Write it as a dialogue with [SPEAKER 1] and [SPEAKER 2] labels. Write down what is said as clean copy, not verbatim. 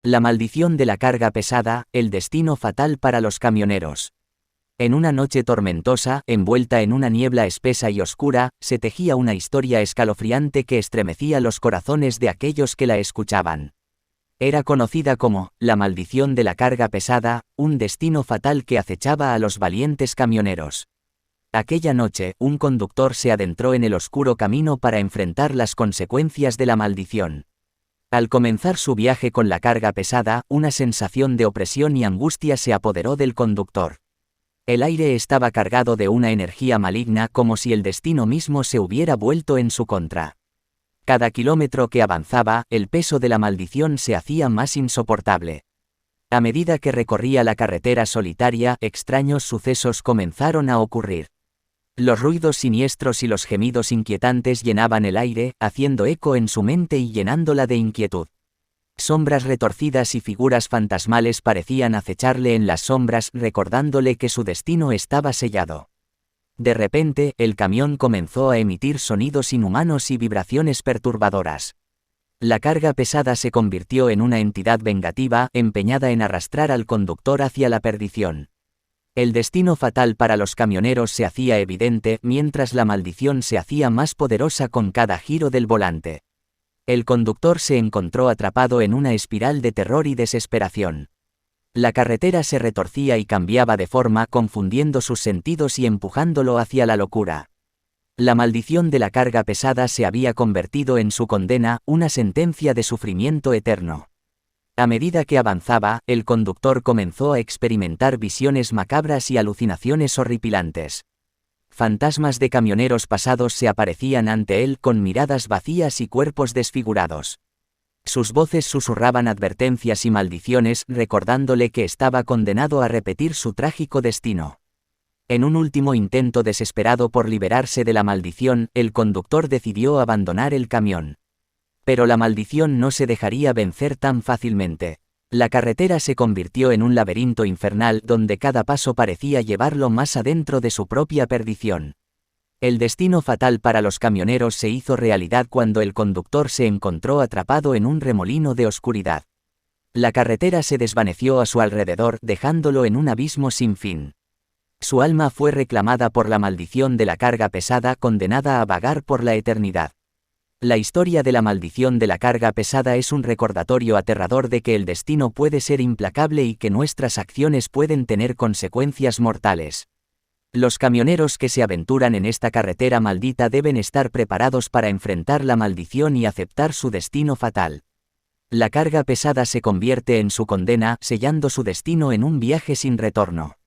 [SPEAKER 1] La maldición de la carga pesada, el destino fatal para los camioneros. En una noche tormentosa, envuelta en una niebla espesa y oscura, se tejía una historia escalofriante que estremecía los corazones de aquellos que la escuchaban. Era conocida como la maldición de la carga pesada, un destino fatal que acechaba a los valientes camioneros. Aquella noche, un conductor se adentró en el oscuro camino para enfrentar las consecuencias de la maldición. Al comenzar su viaje con la carga pesada, una sensación de opresión y angustia se apoderó del conductor. El aire estaba cargado de una energía maligna, como si el destino mismo se hubiera vuelto en su contra. Cada kilómetro que avanzaba, el peso de la maldición se hacía más insoportable. A medida que recorría la carretera solitaria, extraños sucesos comenzaron a ocurrir. Los ruidos siniestros y los gemidos inquietantes llenaban el aire, haciendo eco en su mente y llenándola de inquietud. Sombras retorcidas y figuras fantasmales parecían acecharle en las sombras, recordándole que su destino estaba sellado. De repente, el camión comenzó a emitir sonidos inhumanos y vibraciones perturbadoras. La carga pesada se convirtió en una entidad vengativa, empeñada en arrastrar al conductor hacia la perdición. El destino fatal para los camioneros se hacía evidente, mientras la maldición se hacía más poderosa con cada giro del volante. El conductor se encontró atrapado en una espiral de terror y desesperación. La carretera se retorcía y cambiaba de forma, confundiendo sus sentidos y empujándolo hacia la locura. La maldición de la carga pesada se había convertido en su condena, una sentencia de sufrimiento eterno. A medida que avanzaba, el conductor comenzó a experimentar visiones macabras y alucinaciones horripilantes. Fantasmas de camioneros pasados se aparecían ante él con miradas vacías y cuerpos desfigurados. Sus voces susurraban advertencias y maldiciones, recordándole que estaba condenado a repetir su trágico destino. En un último intento desesperado por liberarse de la maldición, el conductor decidió abandonar el camión. Pero la maldición no se dejaría vencer tan fácilmente. La carretera se convirtió en un laberinto infernal donde cada paso parecía llevarlo más adentro de su propia perdición. El destino fatal para los camioneros se hizo realidad cuando el conductor se encontró atrapado en un remolino de oscuridad. La carretera se desvaneció a su alrededor, dejándolo en un abismo sin fin. Su alma fue reclamada por la maldición de la carga pesada, condenada a vagar por la eternidad. La historia de la maldición de la carga pesada es un recordatorio aterrador de que el destino puede ser implacable y que nuestras acciones pueden tener consecuencias mortales. Los camioneros que se aventuran en esta carretera maldita deben estar preparados para enfrentar la maldición y aceptar su destino fatal. La carga pesada se convierte en su condena, sellando su destino en un viaje sin retorno.